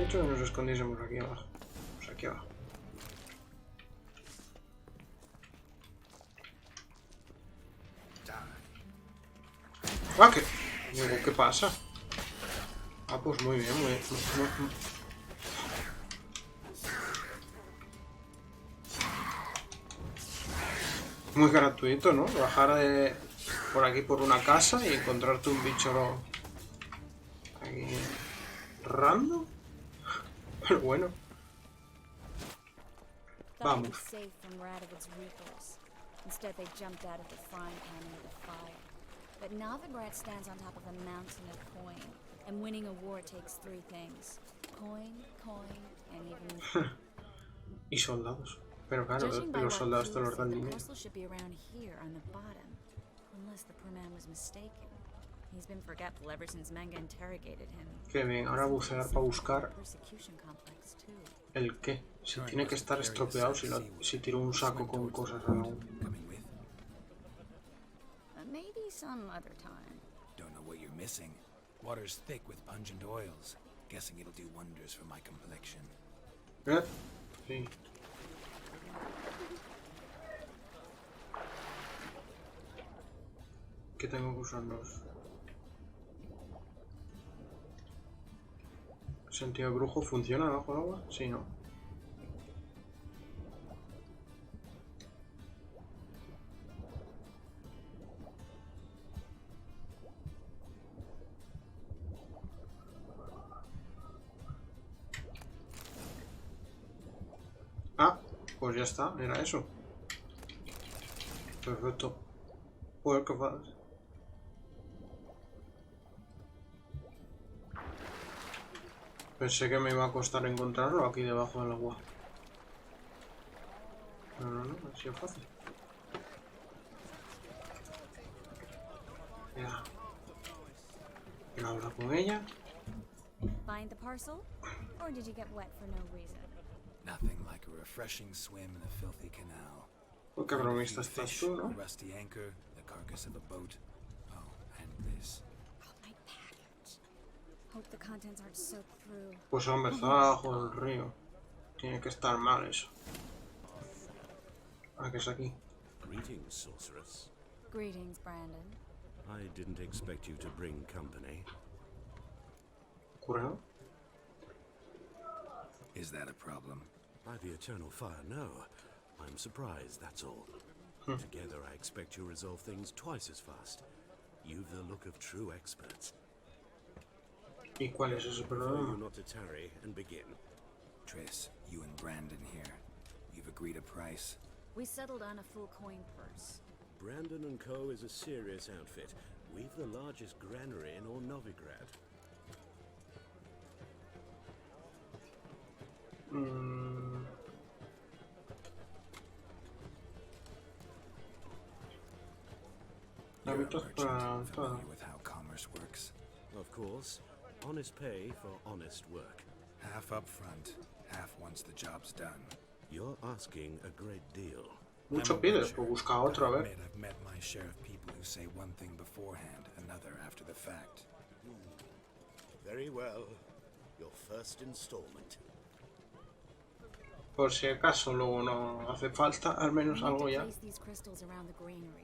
dicho que nos escondiésemos aquí abajo. Pues aquí abajo. ¡Ah, qué! Digo, ¿qué pasa? Ah, pues muy bien, muy bien. Muy gratuito, ¿no? Bajar por aquí por una casa y encontrarte un bicho aquí random. Pero bueno. Vamos. Instead, they jumped out of the frying pan into the fire. But Novigrad stands on top of a mountain of coin, and winning a war takes three things: coin, and even. Y soldados. Pero claro, los soldados te los dan dinero. The parcel should be around here on the bottom, unless the poor man was mistaken. He's been forgetful ever since Manga interrogated him. Qué bien, ahora bucear para buscar el qué. Si tiene que estar estropeado si tiro un saco con cosas a la Maybe some other time. Don't know what you're missing. Water's thick with pungent oils. Guessing it'll do wonders for my complexion. Sí. ¿Qué tengo que usarlos? ¿Sentido de brujo funciona bajo el agua? Sí, ¿no? Ah, pues ya está, era eso. Perfecto. Pues qué fácil. Pensé que me iba a costar encontrarlo aquí debajo del agua. No, ha sido fácil. Ya. Quiero hablar con ella. Find the parcel, or did you get wet for no reason? Nothing like a refreshing swim in a filthy canal. Uy, qué bromista estás tú, ¿no? A rusty anchor, the carcass of a boat. Oh, and this. My package. Hope the contents aren't soaked through. Pues hombre, está abajo del río. Tiene que estar mal eso. Ah, que es aquí. Greetings, sorceress. Greetings, Brandon. I didn't expect you to bring company. ¿Ocurre? Is that a problem? By the eternal fire, no. I'm surprised, that's all. Together, I expect you resolve things twice as fast. You've the look of true experts. ¿Y cuál es ese problema? You not to tarry and begin. Triss, you and Brandon here. You've agreed a price. We settled on a full coin purse. Brandon & Co. is a serious outfit. We've the largest granary in all Novigrad. You're a merchant, familiar with how commerce works. Of course, honest pay for honest work. Half up front, half once the job's done. You're asking a great deal. Mucho pides, pues busca otro, a ver. I've met my share of people who say one thing beforehand, another after the fact. Very well. Your first installment. Por si acaso luego no hace falta, al menos algo ya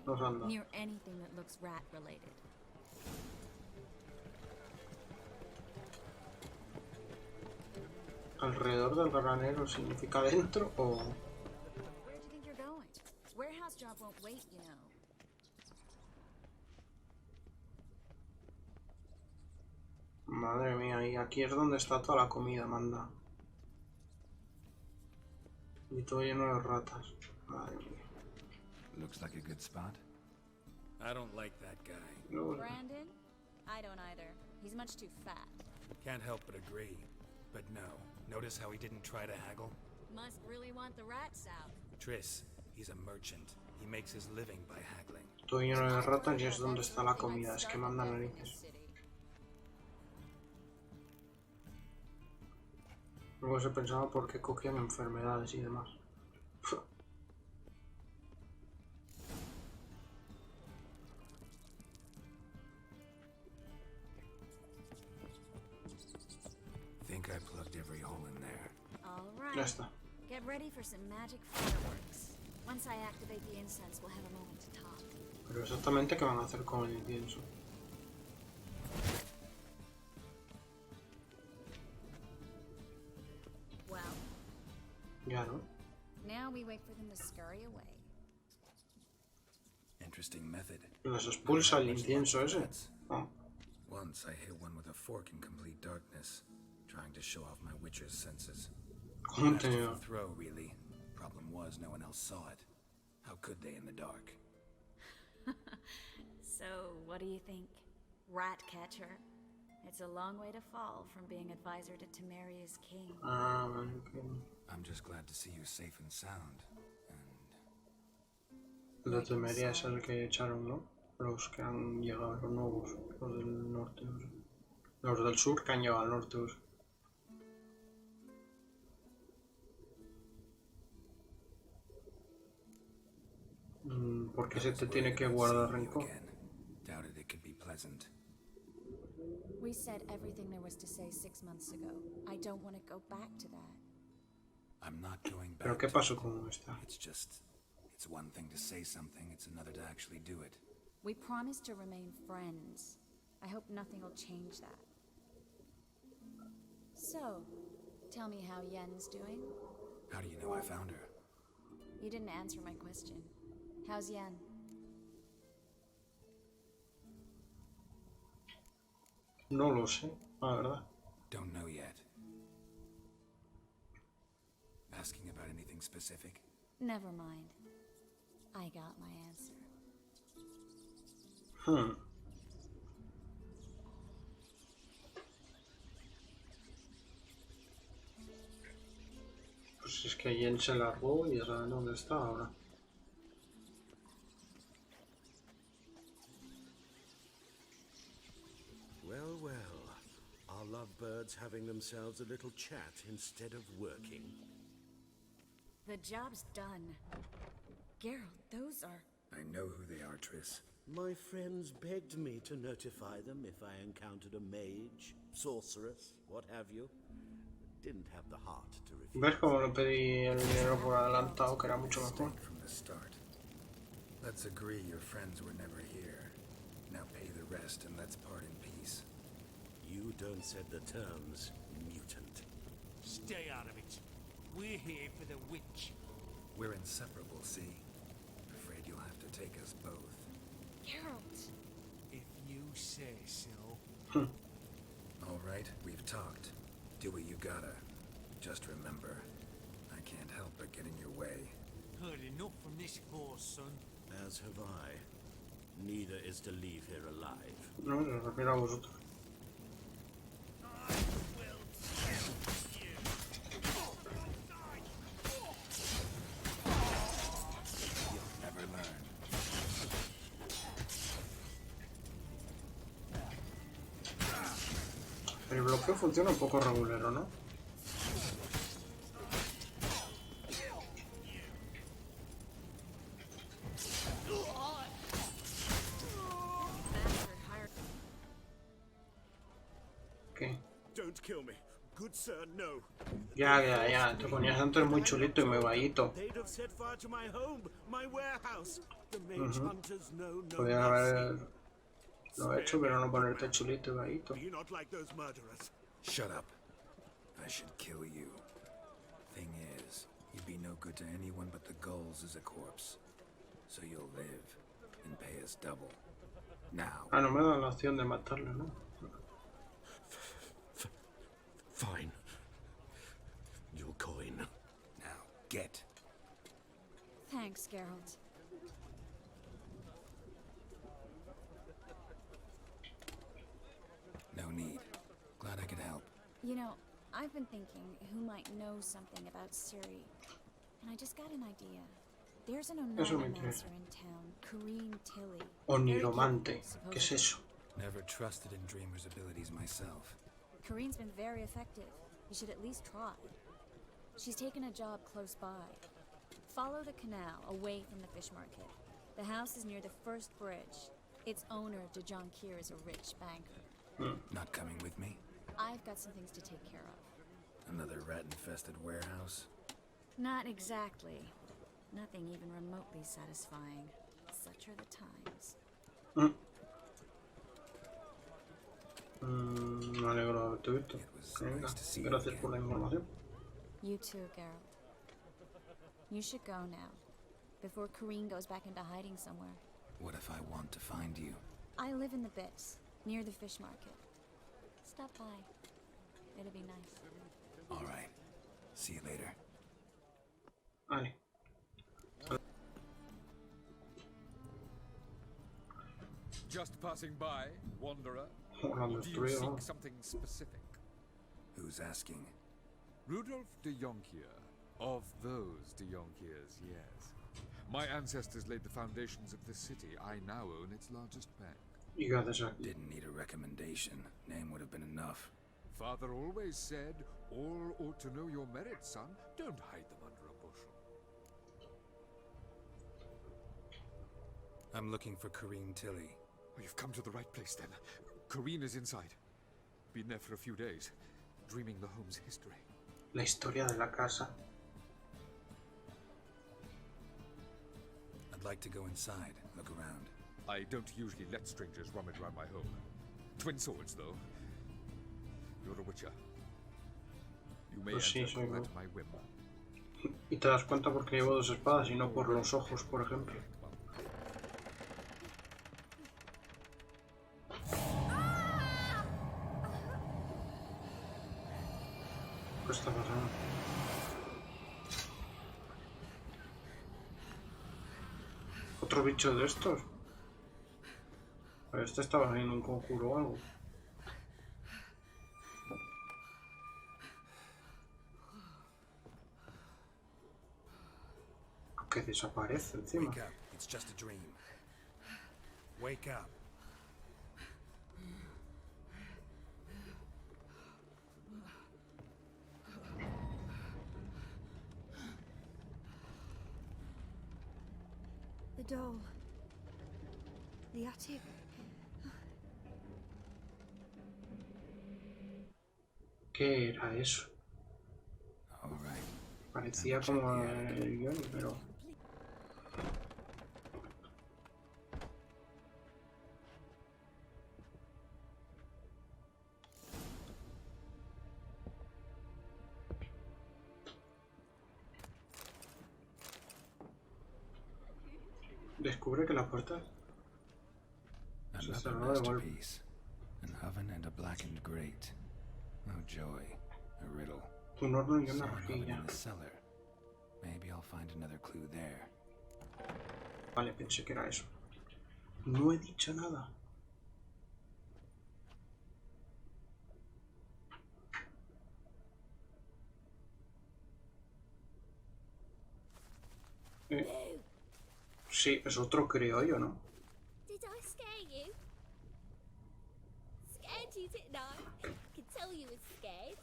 nos anda. ¿Alrededor del granero significa dentro o...? Madre mía, y aquí es donde está toda la comida, manda. Y todo lleno de ratas. Madre mía. Looks like a good spot. I don't like that guy. No. Brandon? I don't either. He's much too fat. Can't help but agree. But no. Notice how he didn't try to haggle? Must really want the rats out. Triss, he's a merchant. He makes his living by haggling. Todo lleno de ratas y es donde está la comida. Es que manda narices. Luego se pensaba por qué cogían enfermedades y demás. think I plugged every hole in there. All Ya right. está. Get ready for some magic fireworks. Once I activate the incense, we'll have a moment to talk. Pero exactamente qué van a hacer con el incienso. Well, Ya, ¿no? now we wait for them to scurry away. Interesting method. Los expulsa el incienso ese. Ah, Once I hit one with a fork in complete darkness, trying to show off my witcher's senses. con un Masterful tenedor. throw, really. Problem was, no one else saw it. How could they in the dark? So, what do you think? Rat catcher? It's a long way to fall from being advisor to Temeria's king. Ah, vale, ok. I'm just glad to see you safe and sound. El de Temeria es el que echaron, ¿no? Los que han llegado, los nuevos, los del norte. O sea. Los del sur que han llegado al norte. O sea. ¿Por qué se te tiene que guardar rencor? Doubted it could be pleasant. We said everything there was to say 6 months ago. I don't want to go back to that. I'm not going ¿Pero back. qué pasó con esta? It's just, it's one thing to say something, it's another to actually do it. We promised to remain friends. I hope nothing will change that. So, tell me how Yen's doing? How do you know I found her? You didn't answer my question. How's Yen? No lo sé, la verdad. Don't know yet. Asking about anything specific? Never mind. I got my answer. Pues es que Yen se largó y sabe dónde está ahora. Well, well. Are lovebirds having themselves a little chat instead of working? The job's done. Geralt, those are... I know who they are, Triss. My friends begged me to notify them if I encountered a mage, sorceress, what have you. Didn't have the heart to refuse. ¿Ves cómo le pedí el dinero por adelantado, que era mucho mejor? Mistake from the start. Let's agree your friends were never here. Now pay the rest and let's part in peace. You don't set the terms, mutant. Stay out of it. We're here for the witch. We're inseparable, see? Afraid you'll have to take us both. Geralt! If you say so. All right, we've talked. Do what you gotta. Just remember, I can't help but get in your way. Heard enough from this horse, son. As have I. Neither is to leave here alive. No, se refiere a vosotros. You'll never learn. El bloqueo funciona un poco regulero, ¿no? ¿Qué? Don't kill me. Good sir, no. Ya. Te ponías antes muy chulito y muy bajito. They'd have set fire to my home, my warehouse. The mage hunters know no Podías mercy. haberlo hecho, pero no ponerte chulito y bajito. Be not like those murderers. Shut up. I should kill you. Thing is, you'd be no good to anyone but the gulls as a corpse. So you'll live and pay us double. Now. Ah, no me da la opción de matarlo, ¿no? Fine. Your coin. Now, get. Thanks, Geralt. No need. Glad I could help. You know, I've been thinking who might know something about Ciri. And I just got an idea. There's an Eso me interesa. Oneiromancer in town, Corrine Tilly. Oniromante. ¿Qué es eso? Never trusted in Dreamer's abilities myself. Corine's been very effective. You should at least try. She's taken a job close by. Follow the canal away from the fish market. The house is near the first bridge. Its owner, Jaskier, is a rich banker. Not coming with me? I've got some things to take care of. rat-infested warehouse? Not exactly. Nothing even remotely satisfying. Such are the times. Me alegro de haberte visto. It was Venga, nice to see you gracias por la again. información. You too, Geralt. You should go now, before Kareen goes back into hiding somewhere. What if I want to find you? I live in the Bits, near the fish market. Stop by. It'll be nice. All right. See you later. Vale. Just passing by, wanderer. Lo han Or do you destruido, seek ¿no? something specific? Who's asking? Rudolf de Jonkier. Of those de Jonkiers, yes. My ancestors laid the foundations of this city. I now own its largest bank. ¿Y qué haces aquí? Didn't need a recommendation. Name would have been enough. Father always said, all ought to know your merits, son. Don't hide them under a bushel. I'm looking for Kareen Tilly. Oh, you've come to the right place then. Kareen is inside. Been there for a few days, dreaming the home's history. La historia de la casa. I'd like to go inside, look around. I don't usually let strangers rummage around my home. Twin swords, though. You're a witcher. You may Pues sí, enter soy yo. at my whim. Y te das cuenta porque llevo dos espadas y no por los ojos, por ejemplo. ¿Qué está pasando? ¿Otro bicho de estos? A ver, este estaba haciendo un conjuro o algo. Que desaparece encima. Wake up. It's just a dream. Wake up. The doll. The attic. ¿Qué era eso? All right. Parecía como el guión, pero... Descubre que la puerta se Another cerró de golpe. masterpiece. An oven and a blackened grate. Oh joy. A riddle. Un horno y Saw una an oven rejilla. in the cellar. Maybe I'll find another clue there. Vale, pensé que era eso. No he dicho nada. Sí, es otro criollo, ¿no? Did I scare you? Scared you, didn't I? Can tell you was scared.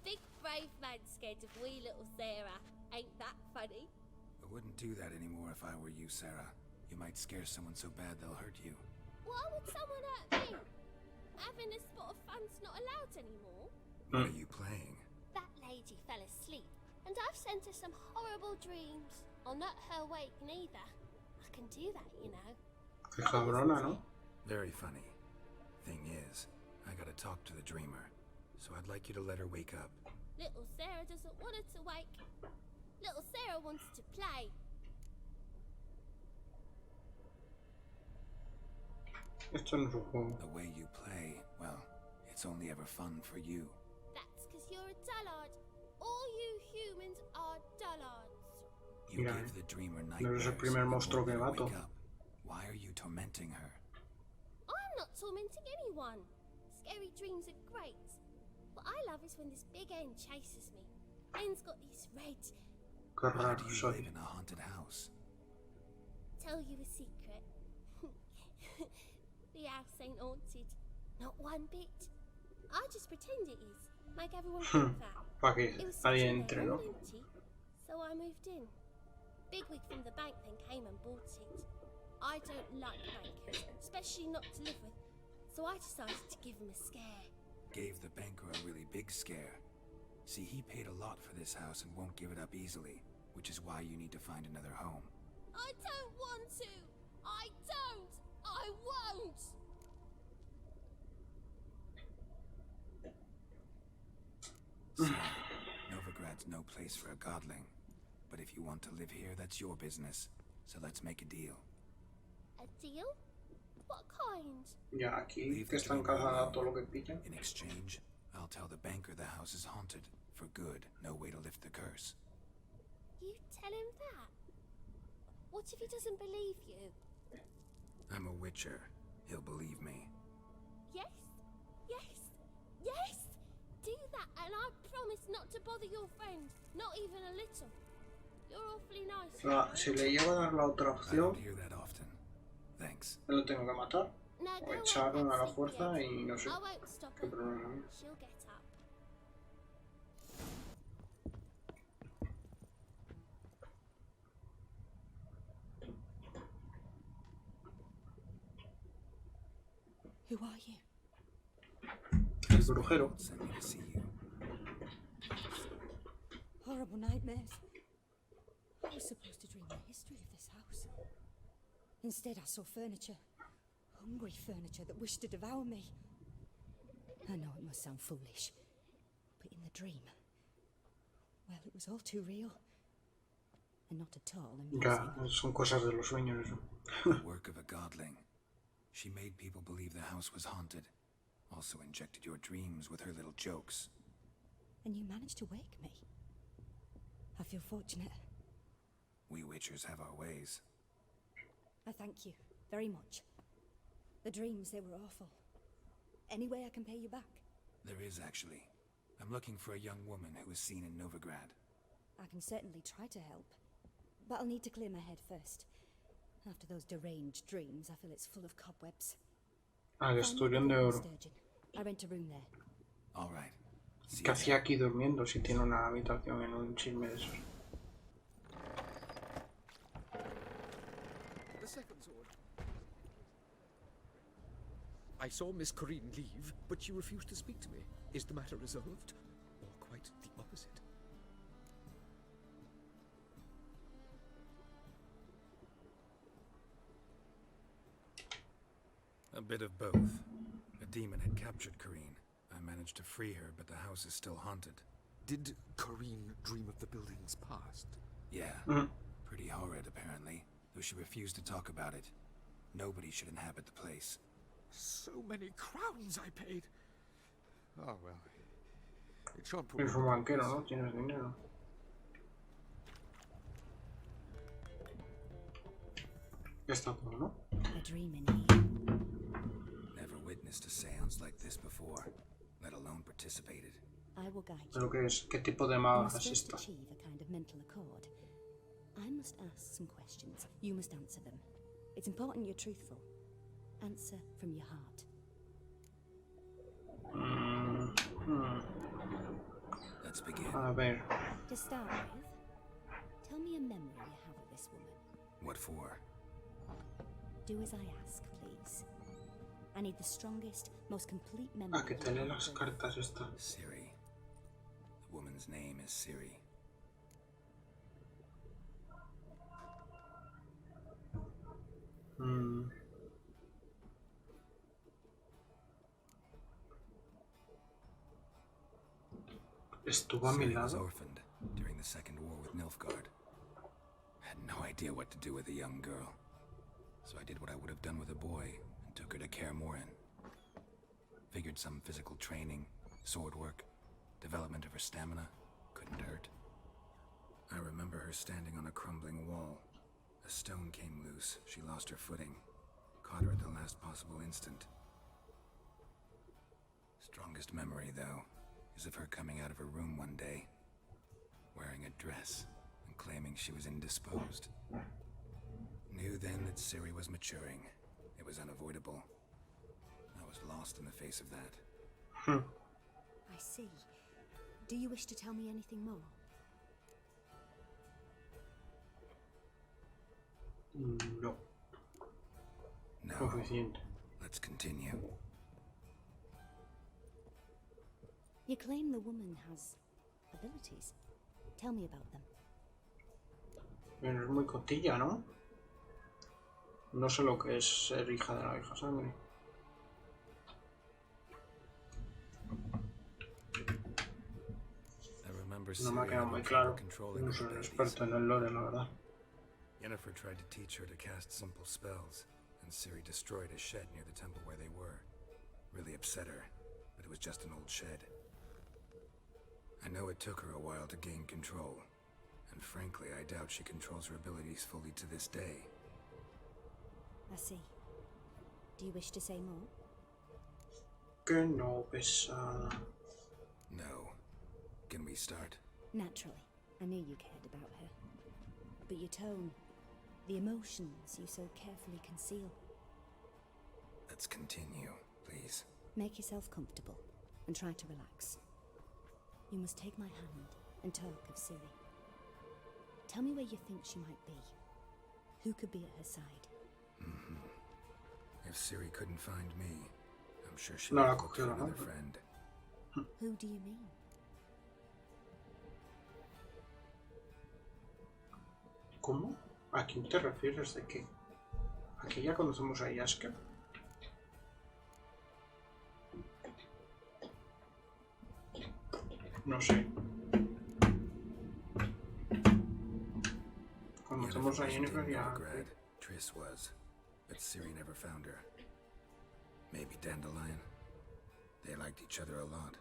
Big brave man scared of wee little Sarah. Ain't that funny? I wouldn't do that anymore if I were you, Sarah. You might scare someone so bad they'll hurt you. Why would someone hurt me? Having a spot of fun's not allowed anymore. What are you playing? That lady fell asleep, and I've sent her some horrible dreams. I'll not her awake neither. I can do that, you know. Qué cabrona, ¿no? Very funny. Thing is, I gotta talk to the dreamer, so I'd like you to let her wake up. Little Sarah doesn't want her to wake. Little Sarah wants to play. Esto no es un juego. The way you play, well, it's only ever fun for you. That's because you're a dullard. All you humans are dullards. You Mira, give the dreamer no nightmares. eres el primer and monstruo won't que let her mato. wake up. Why are you tormenting her? I'm not tormenting anyone. Scary dreams are great. What I love is when this big end chases me. End's got these red. Qué Why raro do you soy. live in a haunted house? Tell you a secret. The house ain't haunted. Not one bit. I just pretend it is. Make everyone think that. Para que It was nadie sitting entre, there ¿no? all empty, so I moved in. Bigwig from the bank then came and bought it. I don't like bankers, especially not to live with, so I decided to give him a scare. Gave the banker a really big scare. See, he paid a lot for this house and won't give it up easily, which is why you need to find another home. I don't want to! I don't! I won't! Ciri, Novigrad's no place for a godling. But if you want to live here, that's your business. So let's make a deal. A deal? What kind? Ya, aquí Leave que the están dream casadas alone. todo lo que pillan. In exchange, I'll tell the banker the house is haunted. For good, no way to lift the curse. You tell him that? What if he doesn't believe you? I'm a witcher. He'll believe me. Yes? Yes? Yes! Do that and I promise not to bother your friend. Not even a little. You're awfully nice. Ah, si le llego a dar la otra I opción, don't hear that often. Thanks. me lo tengo que matar. Now O go echar out a la and fuerza sleep y no sé yet. I won't stop qué her. problema hay. She'll get up. Who are you? El brujero. Sent me to see you. Horrible nightmares. I was supposed to dream the history of this house. Instead, I saw furniture. Hungry furniture that wished to devour me. I know it must sound foolish, but in the dream, well, it was all too real. And not at all amusing. Ya, son cosas de los sueños eso. The work of a godling. She made people believe the house was haunted. Also injected your dreams with her little jokes. And you managed to wake me. I feel fortunate. We witchers have our ways. I thank you very much. The dreams, they were awful. Any way I can pay you back? There is, actually. I'm looking for a young woman who was seen in Novigrad. I can certainly try to help. But I'll need to clear my head first. After those deranged dreams, I feel it's full of cobwebs. Al esturión de oro. Sturgeon. I rent a room there. All right. See ¿Qué you hacía aquí durmiendo si tiene una habitación en un chisme de esos? The second sword. I saw Miss Corinne leave, but she refused to speak to me. Is the matter resolved? Or quite the opposite? A bit of both. A demon had captured Corinne. I managed to free her, but the house is still haunted. Did Corinne dream of the building's past? Yeah. Pretty horrid, apparently, though she refused to talk about it. Nobody should inhabit the place. So many crowns I paid. Oh well. It shan't put Eres un banquero, ¿no? Tienes dinero. Ya está todo, ¿no? A dream in here. Never witnessed a seance like this before, let alone participated. I will guide you. ¿Pero qué es? ¿Qué tipo de You maga must es first esta? achieve a kind of mental accord. I must ask some questions. You must answer them. It's important you're truthful. Answer from your heart. Let's begin. A ver. To start with, tell me a memory you have of this woman. What for? Do as I ask, please. I need the strongest, most complete memory. Ah, que te lee las cartas esta. Ciri. The woman's name is Ciri. Estuvo a mi Ciri was lado. orphaned during the Second War with Nilfgaard. Had no idea what to do with a young girl. So I did what I would have done with a boy and took her to Kaer Morhen. Figured some physical training, sword work, development of her stamina couldn't hurt. I remember her standing on a crumbling wall. A stone came loose. She lost her footing. Caught her at the last possible instant. Strongest memory, though, is of her coming out of her room one day, wearing a dress and claiming she was indisposed. Knew then that Ciri was maturing. It was unavoidable. I was lost in the face of that. I see. Do you wish to tell me anything more? No, No, suficiente. let's continue. You claim the woman has abilities. Tell me about them. Pero es muy cotilla, ¿no? No sé lo que es ser hija de la vieja sangre. No me ha quedado muy claro. No soy un experto en el lore, la verdad. Yennefer tried to teach her to cast simple spells, and Ciri destroyed a shed near the temple where they were. Really upset her, but it was just an old shed. I know it took her a while to gain control, and frankly, I doubt she controls her abilities fully to this day. I see. Do you wish to say more? Que no, pesada. No. Can we start? Naturally. I knew you cared about her. But your tone, the emotions you so carefully conceal. Let's continue, please. Make yourself comfortable and try to relax. You must take my hand and talk of Ciri. Tell me where you think she might be. Who could be at her side? If Ciri couldn't find me, I'm sure she No would la have looked cogió for la another mano. friend. Who do you mean? ¿Cómo? ¿A quién te refieres de qué? ¿Aquí ya conocemos a Jaskier? No sé. Conocemos a Yennefer y a... Grad. Triss was, but Ciri never found her. Maybe Dandelion. They liked each other a lot.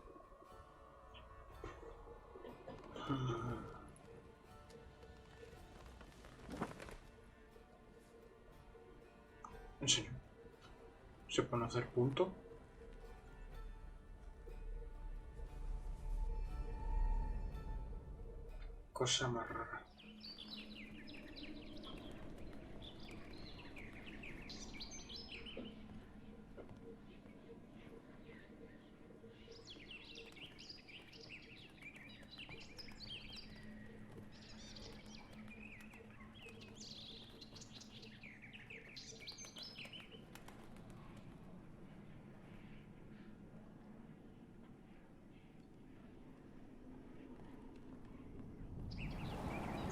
¿En serio? ¿Se pueden hacer punto? Cosa más rara.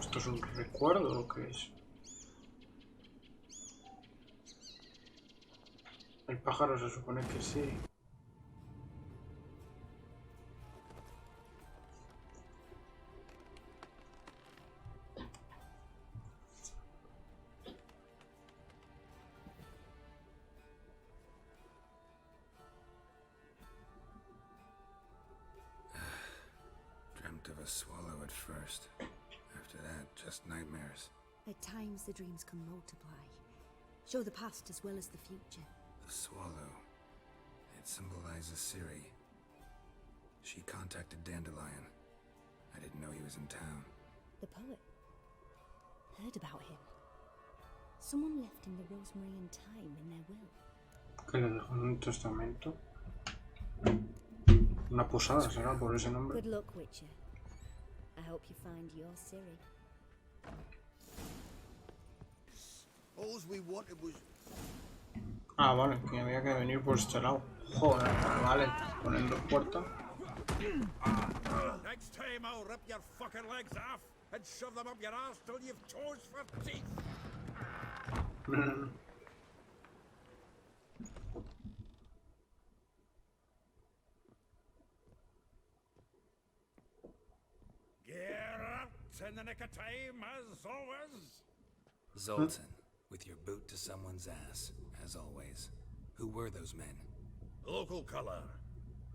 ¿Esto es un recuerdo o qué es? El pájaro se supone que sí. Dreamt of a swallow at first. After that, just nightmares. At times the dreams can multiply. Show the past as well as the future. The swallow. It symbolizes Ciri. She contacted Dandelion. I didn't know he was in town. The poet. Heard about him. Someone left him the rosemary and thyme in their will. Que le dejó en un testamento. Una posada será por ese nombre. Good luck, Witcher. I hope you find your Ciri. All we wanted was... Ah, vale, que había que venir por este lado. Joder, vale, ponen dos puertas. Next time I'll rip your fucking legs off and shove them up your ass till you've toes for teeth. Gear up in the nick of time, as always. Zoltan, with your boot to someone's ass, as always. Who were those men? Local colour.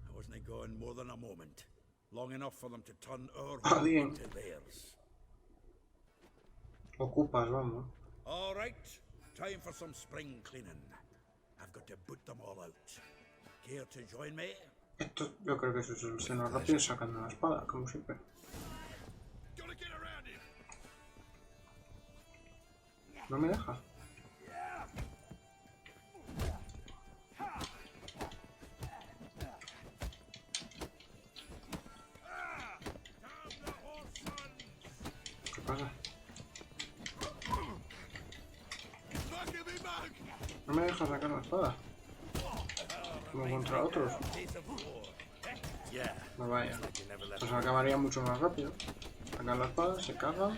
I wasn't going more than a moment. Long enough for them to turn our Ah, home bien. into theirs. Ocupas, vamos. All right, time for some spring cleaning. I've got to boot them all out. Care to join me? Esto yo creo que se soluciona rápido sacando la espada, como siempre. Gotta get around him. No me deja. ¿Qué pasa? No me deja sacar la espada. Como contra otros. Pues vaya. Pues acabaría mucho más rápido. Saca la espada, se caga.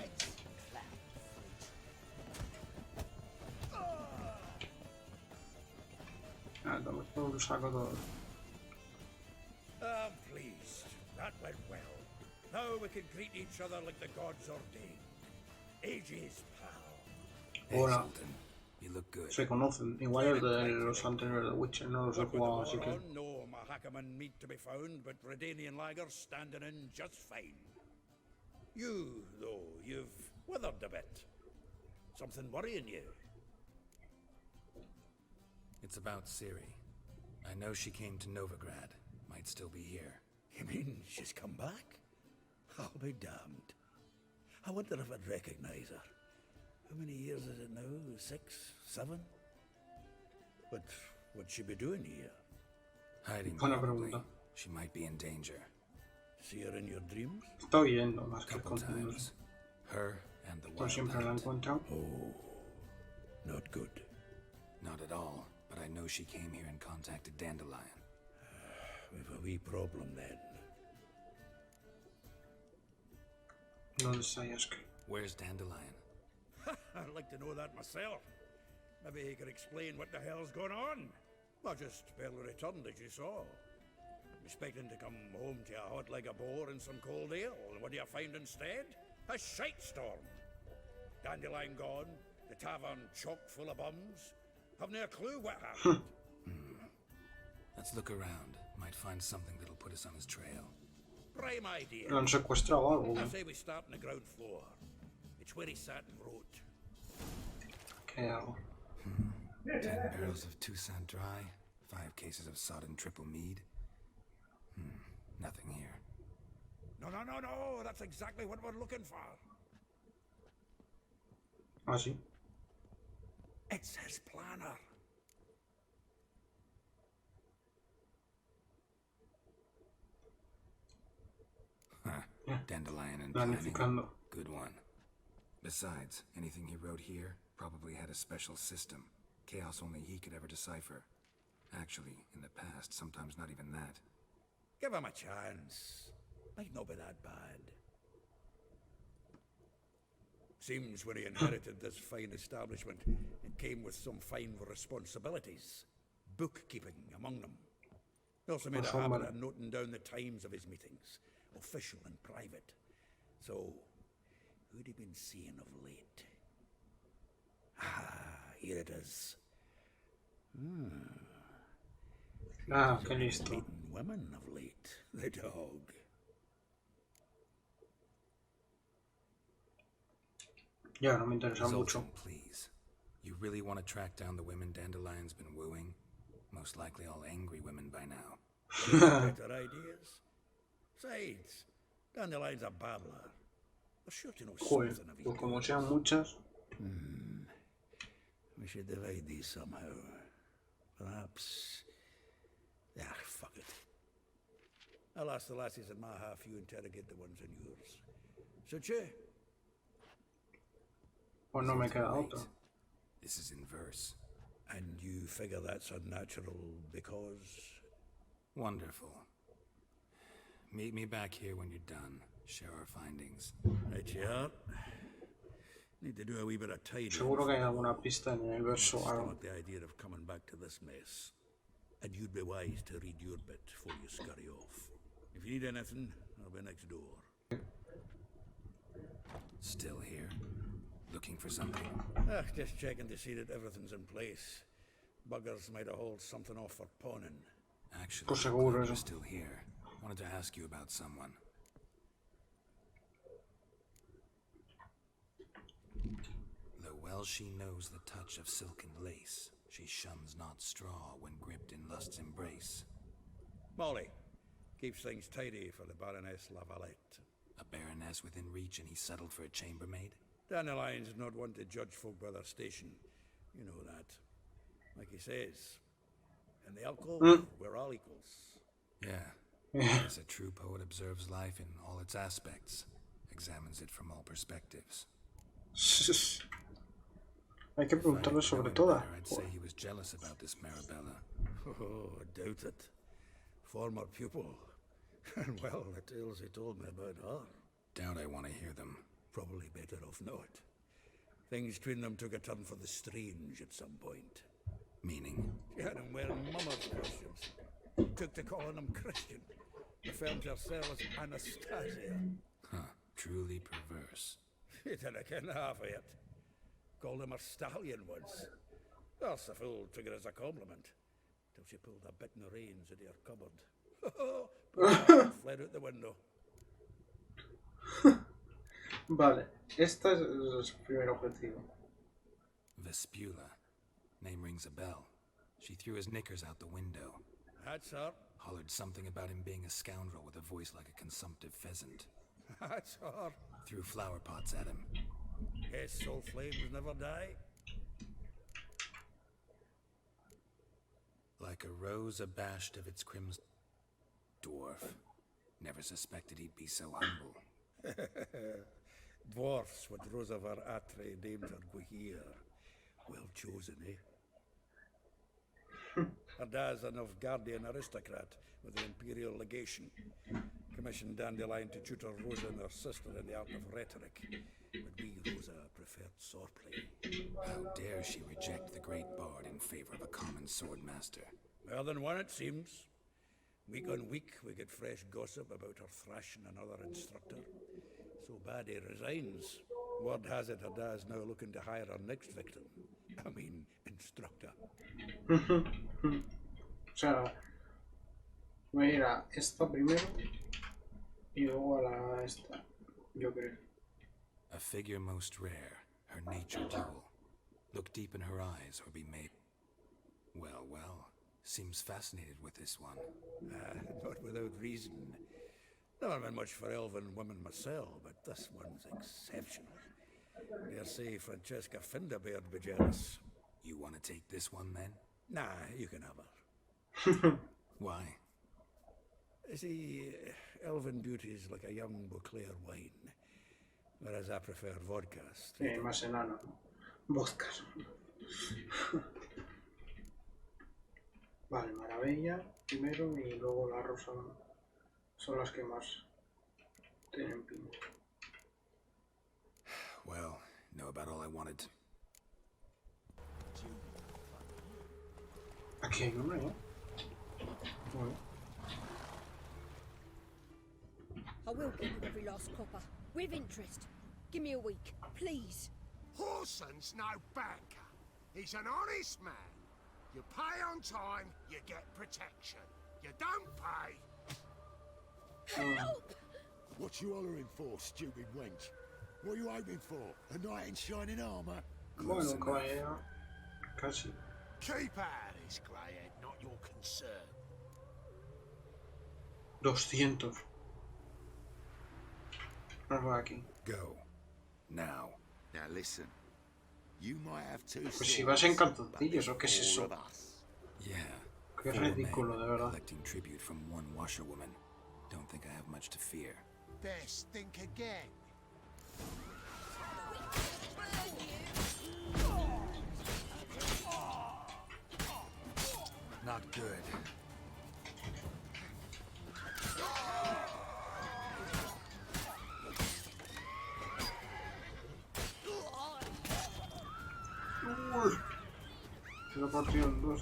Ah, todo lo saco todo. I'm pleased. That went well. Now we can greet each other like the gods ordained. Ages, pal. Hey, Hola. Sultan. You look good. Se conocen. Igual es de los anteriores de Witcher, no los he Look with the jugado, así war que... on, no Mahakaman meat to be found, but Redanian lagers standing in just fine. You, though, you've withered a bit. Something worrying you? It's about Ciri. I know she came to Novigrad. Might still be here. You mean she's come back? I'll be damned. I wonder if I'd recognize her. How many years is it now? 6, 7? But what'd she be doing here? Hiding Buena probably. pregunta. She might be in danger. See her in your dreams? Estoy yendo más que Couple continuos. times. Her and the Pues wild siempre la hunt. encuentran. Oh, not good. Not at all, but I know she came here and contacted Dandelion. We've a wee problem then. ¿Dónde está Jaskier? Where's Dandelion? I'd like to know that myself. Maybe he could explain what the hell's going on. I just barely returned, as you saw. Expecting to come home to a hot like a boar and some cold ale, and what do you find instead? A shite storm. Dandelion gone, the tavern chock full of bums. Haven't a clue what happened. Let's look around. Might find something that'll put us on his trail. Prime idea. ¿Lo han secuestrado o algo? I ¿Qué? say we start on the ground floor. It's where he sat and wrote. ¿Qué hago? 10 barrels of Toussaint Dry, 5 cases of sodden triple mead. Nothing here. No. That's exactly what we're looking for. Ah, sí. It's his planner. Huh. Dandelion and planning. Planificando. Good one. Besides, anything he wrote here probably had a special system. Chaos only he could ever decipher. Actually, in the past, sometimes not even that. Give him a chance. Might not be that bad. Seems when he inherited this fine establishment, it came with some fine responsibilities. Bookkeeping among them. He also made a habit of noting down the times of his meetings, official and private. So, who'd he been seeing of late? Ah, here it is. Ah, qué listo. Meeting women of late, the dog. Ya, no me interesa mucho. Sultan, please. You really want to track down the women Dandelion's been wooing? Most likely all angry women by now. Better ideas? Besides, Dandelion's a babbler. They're sure to know Joder, something of his pues como doings. sean muchas. We should divide these somehow. Perhaps... fuck it. I'll ask the lassies in my half, you interrogate the ones in yours. Suit you? Pues no me queda Wait. otra. This is in verse. And you figure that's unnatural because... Wonderful. Meet me back here when you're done. Share our findings. Right, yeah. Need to do a wee bit of tidying. Seguro que hay alguna pista en el verso o algo. Stomach the idea of coming back to this mess. And you'd be wise to read your bit before you scurry off. If you need anything, I'll be next door. Still here. Looking for something. Just checking to see that everything's in place. Buggers might have hauled something off for pawning. Actually, Pues seguro glad eso. you're still here. Wanted to ask you about someone. Though well she knows the touch of silken lace, she shuns not straw when gripped in lust's embrace. Molly keeps things tidy for the Baroness Lavalette. A baroness within reach and he settled for a chambermaid? Dandelion's not one to judge folk by their station. You know that. Like he says, in the alcove, we're all equals. Yeah. As a true poet observes life in all its aspects, examines it from all perspectives. Hay que preguntarle sobre todas. I'd say he was jealous about this Marabella. Oh, I doubt it. Former pupil. And well, the tales he told me about her, Doubt I want to hear them. probably better off not. Things between them took a turn for the strange at some point. Meaning? She had him wearing mummers' costumes. Took to calling him Christian. Referred to herself as Anastasia. Huh. Truly perverse. She didn't ken half of it. Called him a stallion once. That's the fool took it as a compliment. Till she pulled a bit in the reins into her cupboard. Fled out the window. Vale, este es el primer objetivo. Vespula. Name rings a bell. She threw his knickers out the window. That's her. Hollered something about him being a scoundrel with a voice like a consumptive pheasant. That's her. Threw flower pots at him. His soul flames never die. Like a rose abashed of its crimson. Dwarf. Never suspected he'd be so humble. Dwarfs would Rosavar Atre named her Guahir. Well chosen, eh? Her dad's a Novgardian aristocrat with the Imperial Legation. Commissioned Dandelion to tutor Rosa and her sister in the art of rhetoric. But we, Rosa, preferred swordplay. How dare she reject the great bard in favor of a common sword master? More than one, it seems. Week on week, we get fresh gossip about her thrashing another instructor. So bad he resigns. Word has it her dad's now looking to hire her next victim. I mean, instructor. O sea, voy a ir a esta primero y luego a la esta, yo creo. A figure most rare, her nature dual. Look deep in her eyes or be made... Well, well, seems fascinated with this one. Not without reason. Never been much for elven women myself, but this one's exceptional. Dare say Francesca Finderbeard be jealous. You want to take this one then? Nah, you can have her. Why? See, elven beauty is like a young Beauclair wine, whereas I prefer vodka. Más enano. Vodka. Vale, maravilla primero y luego la rosa son las que más tienen pinta. Well, know about all I wanted. Aquí hay una, ¿eh? Bueno. I will give you every last copper, with interest. Give me a week, please. Horson's no banker. He's an honest man. You pay on time, you get protection. You don't pay... Help! What you hollering for, stupid wench? What are you hoping for? A knight in shining armour? Bueno, caballero. Casi. Keep out of this, greyhead, not your concern. 200. Nos va aquí. Go. Now. Now listen. You might have two Pues si vas en calzoncillos, ¿o qué es eso? Yeah. Qué ridículo, de verdad. Collecting tribute from one washerwoman. Don't think I have much to fear. Best think again. Not good. Uy. Se lo partió en dos.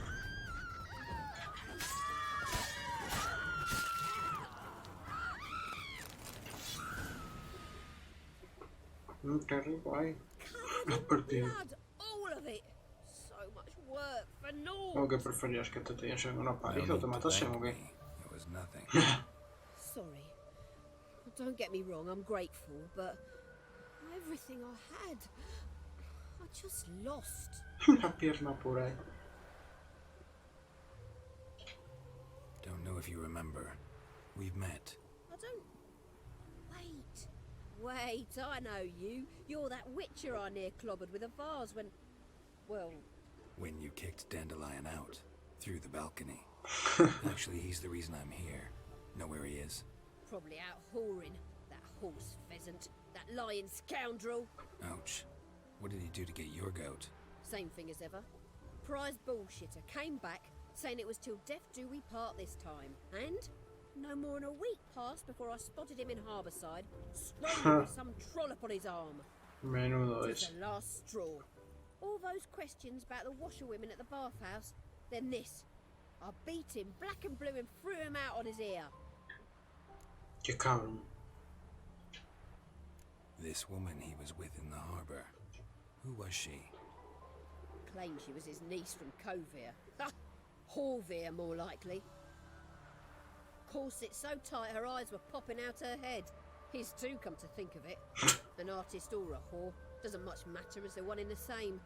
Qué rico ahí. Lo has partido. All of it. So much work for naught. ¿O qué preferías? ¿Que te diesen una paliza o te matasen o qué? It was nothing. Sorry. Don't get me wrong, I'm grateful, but everything I had, I just lost. Una pierna por ahí. Don't know if you remember. We've met. I don't... Wait, I know you. You're that witcher I near clobbered with a vase when... Well... When you kicked Dandelion out. Through the balcony. Actually, he's the reason I'm here. Know where he is? Probably out whoring. That horse pheasant. That lying scoundrel. Ouch. What did he do to get your goat? Same thing as ever. Prize bullshitter came back, saying it was till death do we part this time. And No more than a week passed before I spotted him in Harbourside, strolling with some trollop on his arm. Menudo It's es. the last straw. All those questions about the washerwomen at the bathhouse, then this. I beat him black and blue and threw him out on his ear. Qué cabrón. This woman he was with in the harbor. Who was she? Claimed she was his niece from Covere. Ha! Horvere, more likely. Corset so tight her eyes were popping out her head. His too, come to think of it. An artist or a whore. Doesn't much matter as they're one in the same.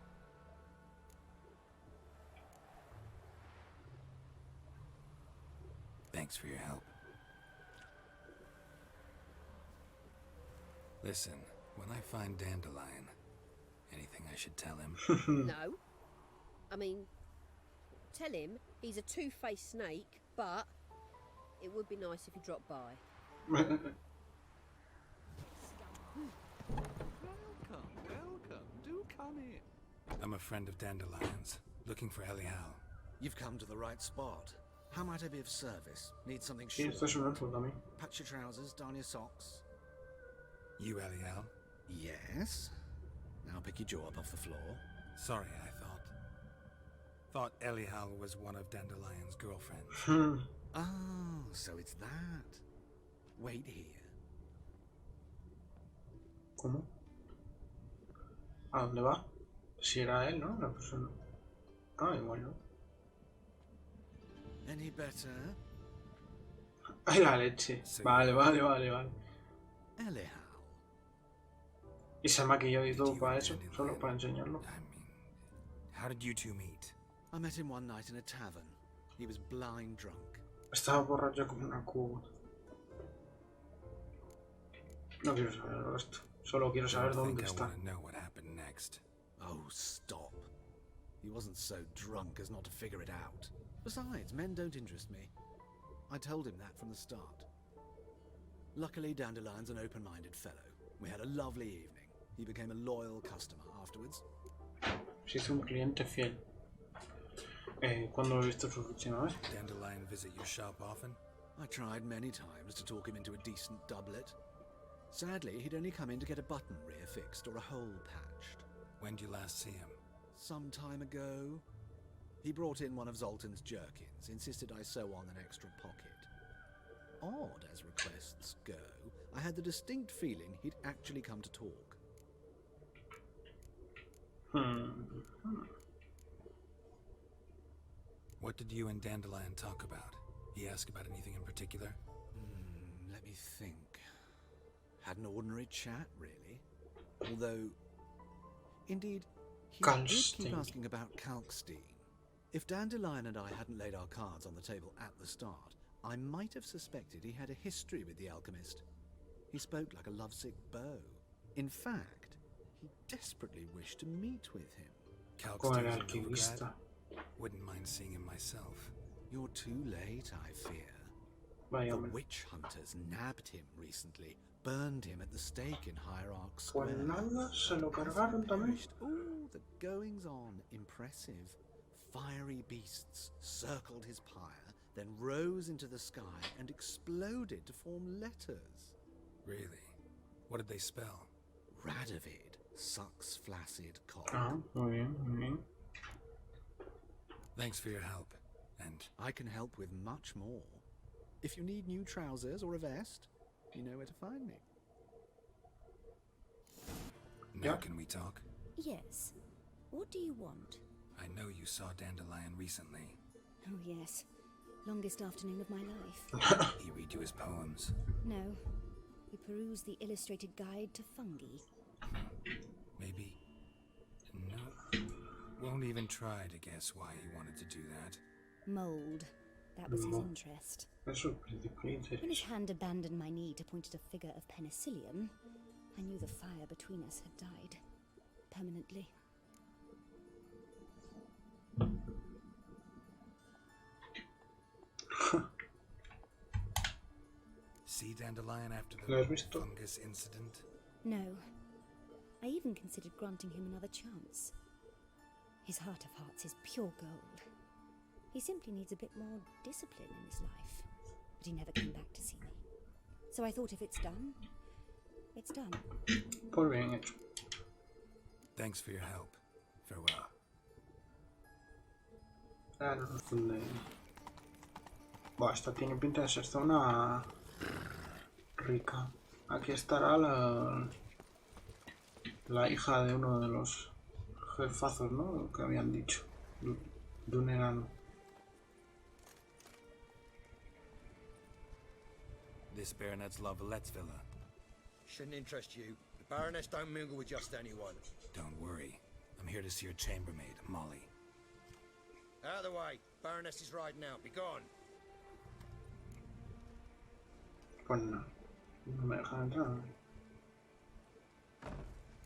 Thanks for your help. Listen, when I find Dandelion, anything I should tell him? No. I mean, tell him he's a two-faced snake, but it would be nice if he dropped by. Welcome, welcome. Do come in. I'm a friend of Dandelion's, looking for Elial. You've come to the right spot. How might I be of service? Need something Sí, short? esto es un elfo también. Patch your trousers, darn your socks. You Elial? Yes. Now pick your jaw up off the floor. Sorry, I thought Elial was one of Dandelion's girlfriends. Oh, so it's that. Wait here. ¿Cómo? ¿A dónde va? Si era él, ¿no? La persona. Ah, igual no. Any better? Ay, la leche. Vale. Elial. Y se ha maquillado y todo para eso, solo para enseñarlo. I mean, how did you two meet? I met him one night in a tavern. He was blind drunk. Estaba borracho como una cuba. No quiero saber el resto. Solo quiero saber dónde está. I know what happened next. Oh, stop. He wasn't so drunk as not to figure it out. Besides, men don't interest me. I told him that from the start. Luckily, Dandelion's an open-minded fellow. We had a lovely evening. He became a loyal customer afterwards. Se hizo un cliente fiel. ¿Cuándo lo he visto su última vez? Dandelion visit your shop often? I tried many times to talk him into a decent doublet. Sadly, he'd only come in to get a button rear fixed or a hole patched. When did you last see him? Some time ago. He brought in one of Zoltan's jerkins, insisted I sew on an extra pocket. Odd as requests go, I had the distinct feeling he'd actually come to talk. What did you and Dandelion talk about? He asked about anything in particular? Let me think. Had an ordinary chat, really. Although, indeed, he did keep asking about Kalkstein. If Dandelion and I hadn't laid our cards on the table at the start, I might have suspected he had a history with the alchemist. He spoke like a lovesick beau. In fact, he desperately wished to meet with him. Kalkstein's an overgrad. Wouldn't mind seeing him myself. You're too late, I fear. Vaya, the witch hunters nabbed him recently, burned him at the stake in Hierarch Square. Pues nada, se lo cargaron también. Ooh, the goings-on, impressive. Fiery beasts circled his pyre, then rose into the sky and exploded to form letters. Really? What did they spell? Radovid sucks flaccid cock. Ah, muy bien, muy bien. Thanks for your help, and I can help with much more. If you need new trousers or a vest, you know where to find me. Now can we talk? Yes. What do you want? I know you saw Dandelion recently. Oh, yes. Longest afternoon of my life. He read you his poems. No. We perused the illustrated guide to fungi. Maybe. No. Won't even try to guess why he wanted to do that. Mold. That was his interest. When his hand abandoned my knee to point at a figure of penicillium, I knew the fire between us had died. Permanently. See Dandelion after the fungus incident? No. I even considered granting him another chance. His heart of hearts is pure gold. He simply needs a bit more discipline in his life. but he never came back to see me. So I thought if it's done, it's done. Por bien hecho. Thanks for your help. Farewell. Buah, esta tiene pinta de ser zona rica. Aquí estará la hija de uno de los jefazos, ¿no? Lo que habían dicho. De un enano. This baronet's La Vallette's villa. Shouldn't interest you. The Baroness don't mingle with just anyone. Don't worry. I'm here to see your chambermaid, Molly. Out of the way. Baroness is riding out. Be gone. Pues no. No me dejan entrar.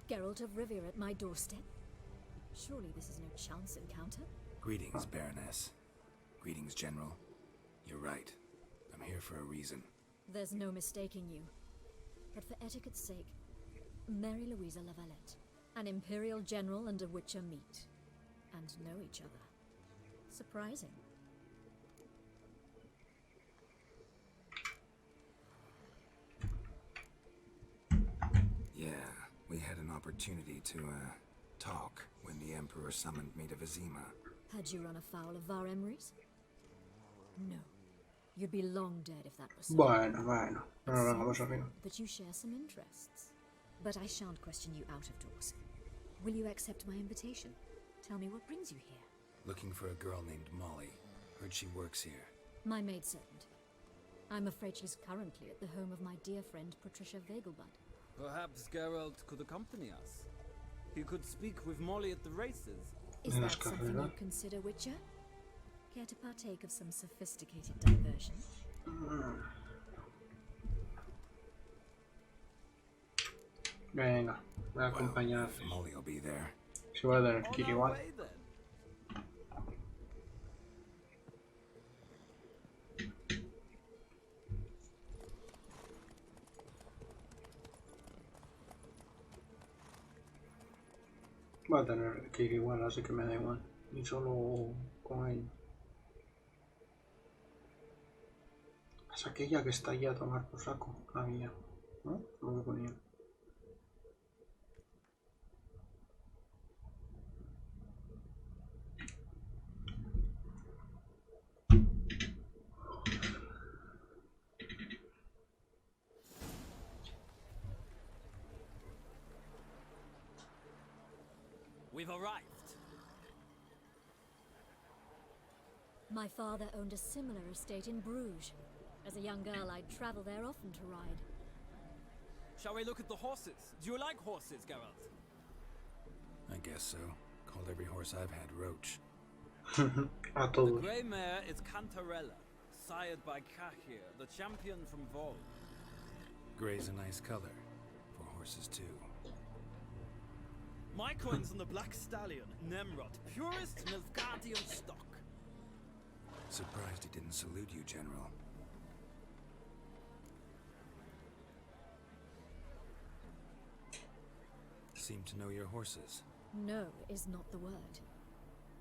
Geralt of Rivia at my doorstep? Surely this is no chance encounter? Greetings, Baroness. Greetings, General. You're right. I'm here for a reason. There's no mistaking you. But for etiquette's sake, Mary Louisa La Valette, an Imperial General and a Witcher meet. And know each other. Surprising. Yeah, we had an opportunity to, talk when the Emperor summoned me to Vizima. Had you run afoul of Var Emrys? No. You'd be long dead if that was so. Bueno. No nos vengamos arriba. But you share some interests. But I shan't question you out of doors. Will you accept my invitation? Tell me what brings you here. Looking for a girl named Molly. Heard she works here. My maidservant. I'm afraid she's currently at the home of my dear friend Patricia Vegelbud. Perhaps Geralt could accompany us. He could speak with Molly at the races. Is that something you'd consider, Witcher? Care to partake of some sophisticated diversion? Venga, voy a acompañar. Molly will be there. Se va a dar Ciri igual. Va a tener que ir igual, así que me da igual. Y solo con ella. Es aquella que está allí a tomar por saco, la mía, ¿no? Lo que ponía. We've arrived. My father owned a similar estate in Bruges. As a young girl, I'd travel there often to ride. Shall we look at the horses? Do you like horses, Geralt? I guess so. Called every horse I've had Roach. The grey mare is Cantarella, sired by Jaskier, the champion from Vol. Grey's a nice color. For horses, too. My coin's on the black stallion, Nemrod, purest Nilfgaardian stock. Surprised he didn't salute you, General. Seem to know your horses. No is not the word.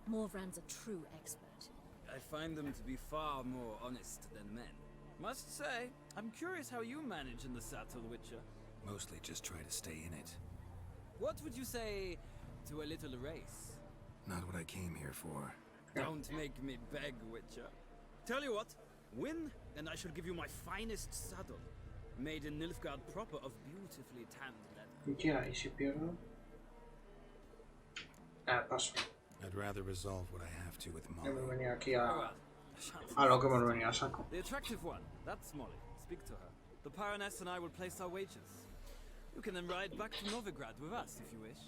Morvran's a true expert. I find them to be far more honest than men. Must say, I'm curious how you manage in the saddle, Witcher. Mostly just try to stay in it. What would you say to a little race? Not what I came here for. Don't make me beg, Witcher. Tell you what, win, and I shall give you my finest saddle. Made in Nilfgaard proper of beautifully tanned leather. Ya, y si pierdo. Paso. I'd rather resolve what I have to with Molly. Hemos venido aquí a lo que hemos venido a saco. The attractive one, that's Molly. Speak to her. The Baroness and I will place our wagers. You can then ride back to Novigrad with us if you wish.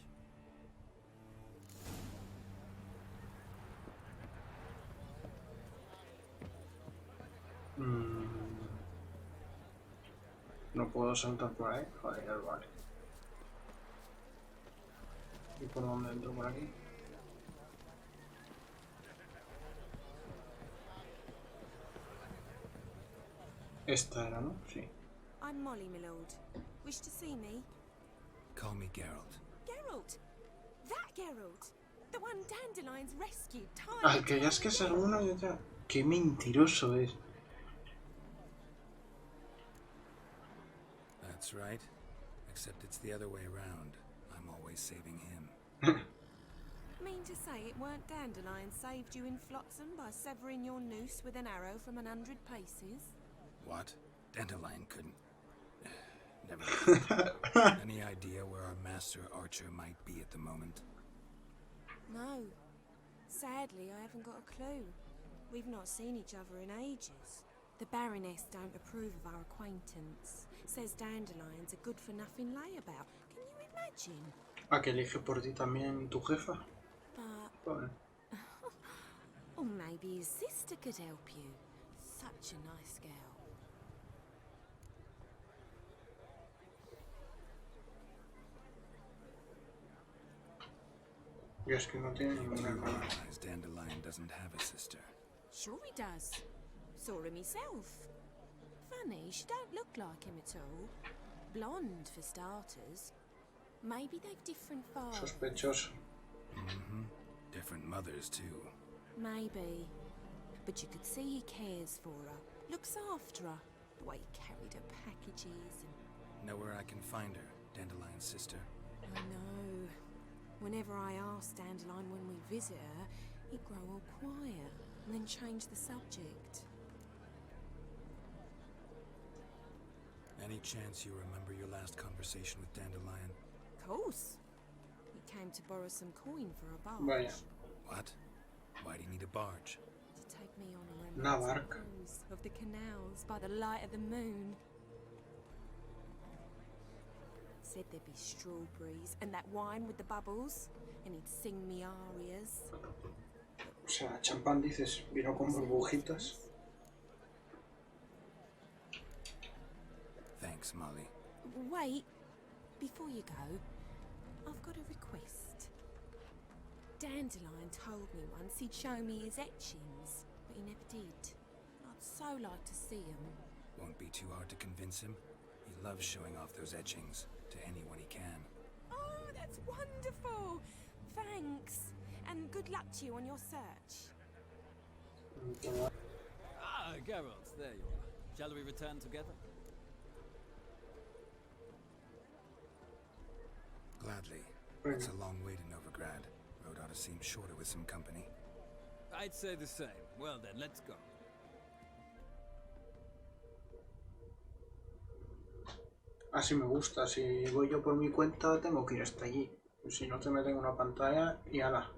No puedo saltar por ahí. Joder, vale. ¿Y por dónde entro por aquí? Esta era, ¿no? Sí. I'm Molly, my lord. Wish to see me? Call me Geralt. Geralt! That Geralt! The one Dandelions rescued time Al que ya es que es alguno y ya. Qué mentiroso es. That's right. Except it's the other way around. I'm always saving him. Mean to say it weren't Dandelion saved you in Flotsam by severing your noose with an arrow from 100 paces? What? Dandelion couldn't... Never mind. Any idea where our master archer might be at the moment? No. Sadly, I haven't got a clue. We've not seen each other in ages. The Baroness don't approve of our acquaintance. Says Dandelion's a good-for-nothing layabout. Can you imagine? ¿A que elige por ti también tu jefa? But... or maybe his sister could help you. Such a nice girl. Y es que no tiene ninguna cara. Dandelion doesn't have a sister. Sure he does. Saw him myself. Funny, she don't look like him at all. Blonde, for starters. Maybe they've different fathers. Sospechoso. Different mothers, too. Maybe. But you could see he cares for her. Looks after her. The way he carried her packages and... Know where I can find her, Dandelion's sister? I know. Whenever I ask Dandelion when we visit her, he'd grow all quiet and then change the subject. Any chance you remember your last conversation with Dandelion? Of course. He came to borrow some coin for a barge. Vaya. What? Why do you need a barge? To take me on a Una romantic barca. cruise of the canals by the light of the moon. Said there'd be strawberries and that wine with the bubbles, and he'd sing me arias. O sea, champán dices, vino con burbujitas. Thanks, Molly. Wait, before you go, I've got a request. Dandelion told me once he'd show me his etchings, but he never did. I'd so like to see them. Won't be too hard to convince him. He loves showing off those etchings to anyone he can. Oh, that's wonderful! Thanks, and good luck to you on your search. Ah, Geralt, there you are. Shall we return together? Gladly. It's a long way to Novigrad. Road ought to seem shorter with some company. I'd say the same. Well then, let's go. Así me gusta. Si voy yo por mi cuenta, tengo que ir hasta allí. Si no, te meten en una pantalla y ala.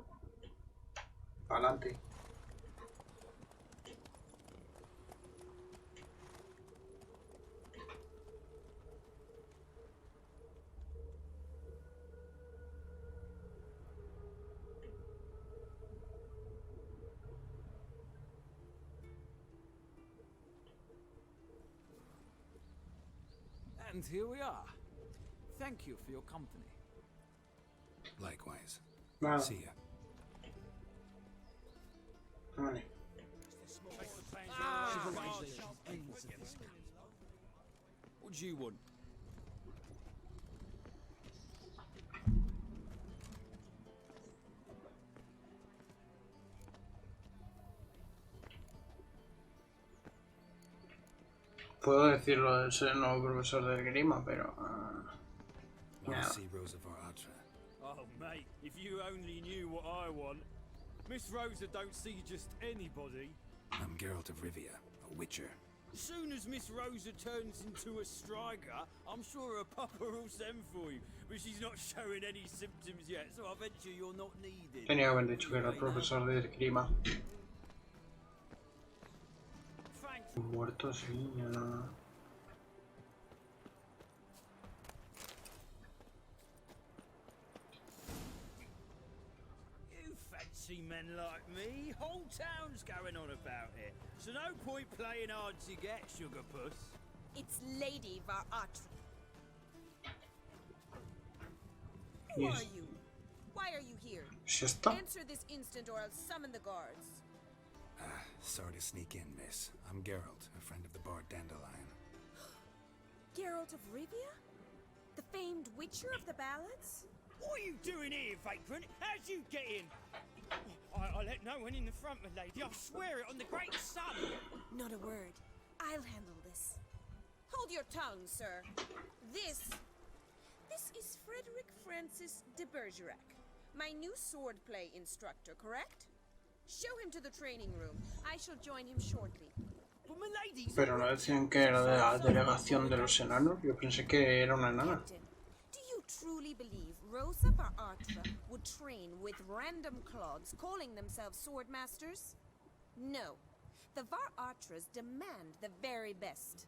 Adelante. And here we are. Thank you for your company. Likewise. Nada. See ya. Vale. What do you want? Puedo decirlo de ser nuevo profesor de esgrima, pero... Want to see Rosa Atra? Oh, mate, if you only knew what I want. Miss Rosa don't see just anybody. I'm Geralt of Rivia, a witcher. As soon as Miss Rosa turns into a striker, I'm sure her papa will send for you. But she's not showing any symptoms yet, so I bet you're not needed. Tenía que haber dicho que era profesor de esgrima. Muerto, sí, ya no... You fancy men like me? Whole town's going on about it. So no point playing hard to get, sugar puss. It's Lady Varatra. Who are you? Why are you here? ¿Siesta? Answer this instant or I'll summon the guards. Sorry to sneak in, miss. I'm Geralt, a friend of the bard Dandelion. Geralt of Rivia? The famed witcher of the ballads? What are you doing here, vagrant? How'd you get in? I let no one in the front, my lady. I swear it on the great sun. Not a word. I'll handle this. Hold your tongue, sir. This is Frederick Francis de Bergerac, my new swordplay instructor, correct? Show him to the training room. I shall join him shortly. Pero no decían que era de la delegación de los enanos. Yo pensé que era una enana. Do you truly believe Rosa Baratra would train with random clods calling themselves sword masters? No. The Varatras demand the very best.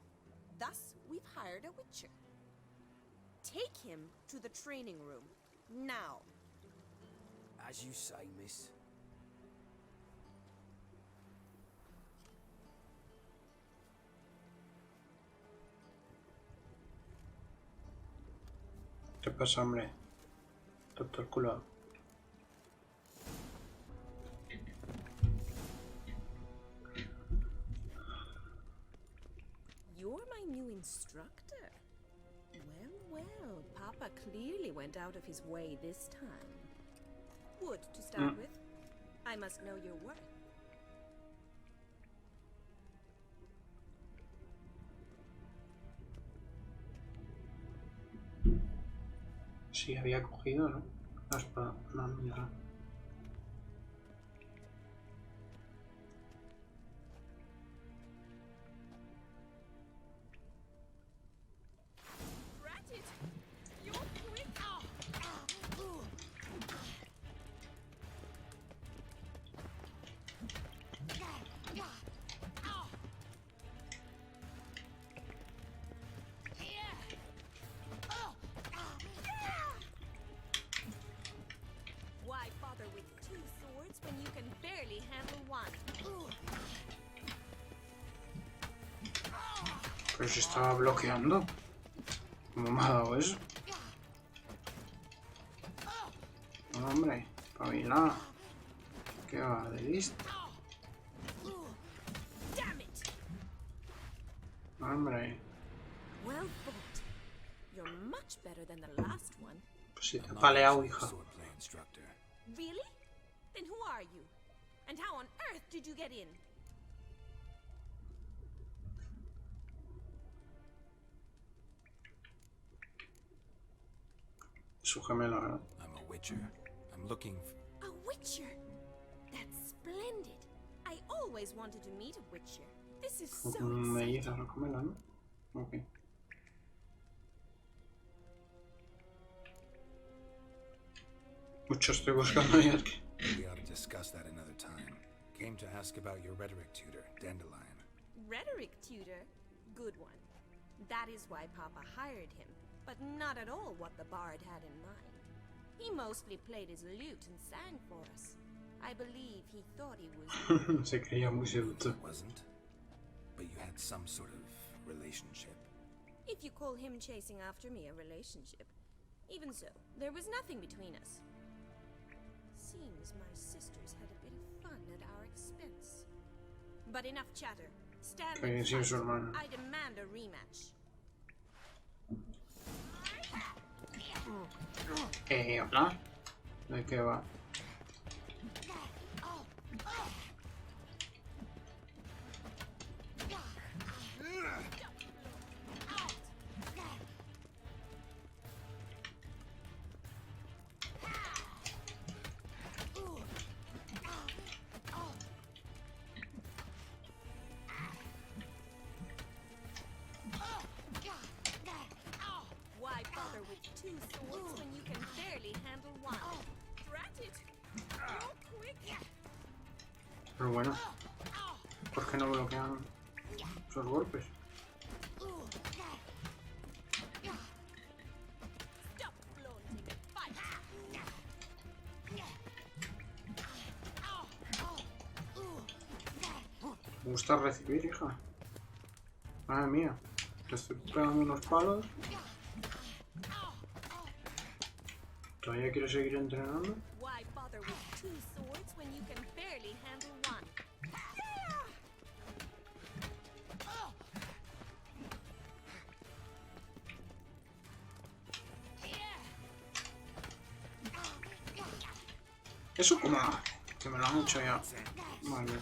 Thus, we've hired a witcher. Take him to the training room. Now. As you say, miss. ¿Qué pasa, hombre? Doctor culo. You're my new instructor. Well, Papa clearly went out of his way this time. Wood, to start with. I must know your worth. Sí, había cogido, ¿no? La espada. No, mira. Pero si estaba bloqueando. ¿Cómo me ha dado eso? No, hombre, pavila. ¿Qué va? ¿De listo? Hombre. Pues si te ha paleado, hija. Really? Then who are you? And how on earth did you get in? Su gemela, ¿verdad? I'm a witcher. I'm looking for... A witcher? That's splendid. I always wanted to meet a witcher. This is so exciting. Melliza la gemela, ¿no? Ok. Mucho estoy buscando ya que... We ought to discuss that another time. Came to ask about your rhetoric tutor, Dandelion. Rhetoric tutor? Good one. That is why Papa hired him, but not at all what the bard had in mind. He mostly played his lute and sang for us. I believe he thought he was... Se creía muy seductor. Wasn't? But you had some sort of relationship. If you call him chasing after me a relationship. Even so, there was nothing between us. Seems my sisters had a bit of fun at our expense. But enough chatter. Stand and fight. I demand a rematch. Hola. ¿De qué va? Pero bueno, ¿por qué no bloquean esos golpes? Me gusta recibir, hija. Madre mía, te estoy pegando unos palos. ¿Todavía quieres seguir entrenando? Eso como que me lo han hecho ya. Vale.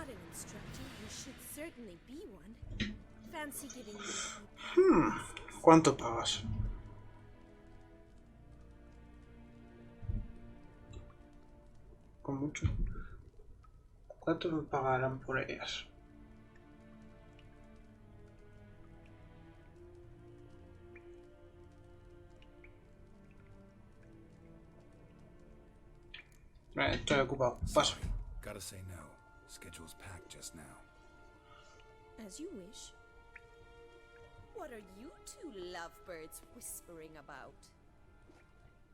not an instructor, you should certainly be one. Fancy giving me ¿Cuánto pagas? Con mucho. ¿Cuánto me pagarán por ellas? Estoy ocupado. Paso. Gotta say no. Schedule's packed just now. As you wish. What are you two lovebirds whispering about?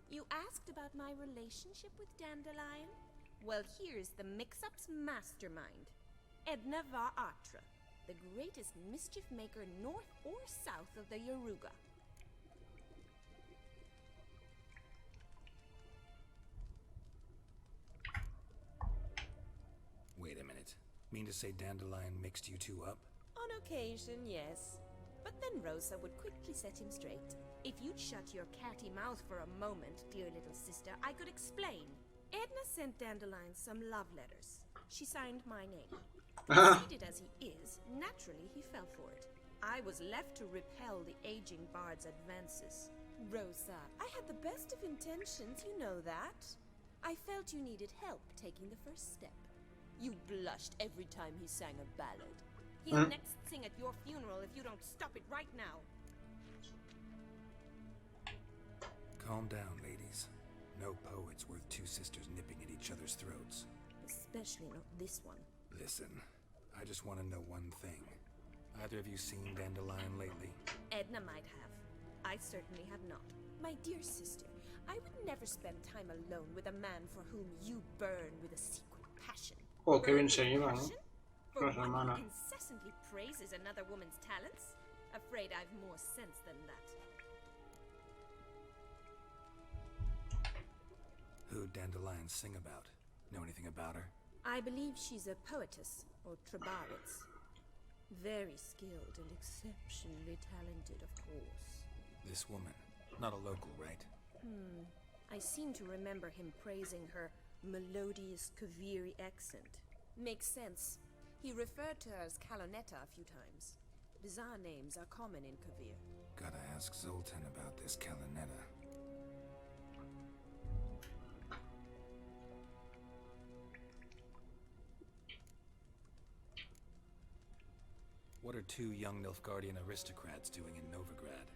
You asked about my relationship with Dandelion? Well, here's the mix-up's mastermind. Edna Va Atra, the greatest mischief maker north or south of the Yaruga. Wait a minute. Mean to say Dandelion mixed you two up? On occasion, yes. But then Rosa would quickly set him straight. If you'd shut your catty mouth for a moment, dear little sister, I could explain. Edna sent Dandelion some love letters. She signed my name. Conceited as he is, naturally he fell for it. I was left to repel the aging bard's advances. Rosa, I had the best of intentions, you know that. I felt you needed help taking the first step. You blushed every time he sang a ballad. He'll next sing at your funeral if you don't stop it right now. Calm down, ladies. No poet's worth two sisters nipping at each other's throats. Especially not this one. Listen, I just want to know one thing. Either of you seen Dandelion lately? Edna might have. I certainly have not. My dear sister, I would never spend time alone with a man for whom you burn with a secret passion. Oh, qué bien se llevan, ¿no? For Las one hermanas. who incessantly praises another woman's talents? Afraid I've more sense than that. Who'd Dandelion sing about? Know anything about her? I believe she's a poetess, or trabaritz. Very skilled and exceptionally talented, of course. This woman. Not a local, right? I seem to remember him praising her melodious Kaviri accent. Makes sense. He referred to her as Calonetta a few times. Bizarre names are common in Kavir. Gotta ask Zoltan about this Calonetta. What are two young Nilfgaardian aristocrats doing in Novigrad?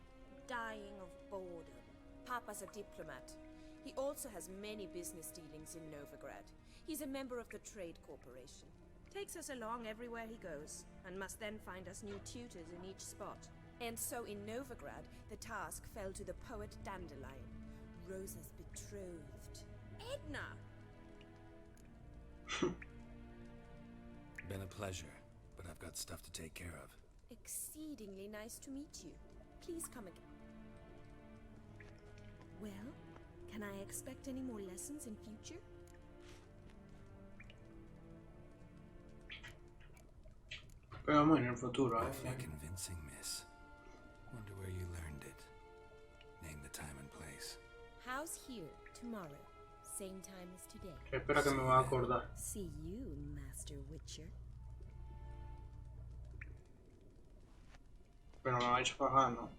Dying of boredom. Papa's a diplomat. He also has many business dealings in Novigrad. He's a member of the Trade Corporation. Takes us along everywhere he goes, and must then find us new tutors in each spot. And so in Novigrad, the task fell to the poet Dandelion, Rosa's betrothed. Edna! Been a pleasure, but I've got stuff to take care of. Exceedingly nice to meet you. Please come again. Well, can I expect any more lessons in future? Veamos en el futuro, Awfully convincing, miss. Wonder where you learned it. Name the time and place. House here, tomorrow. Same time as today. Espera que me va a acordar. See you, Master Witcher. Pero me vais a pagar, ¿no?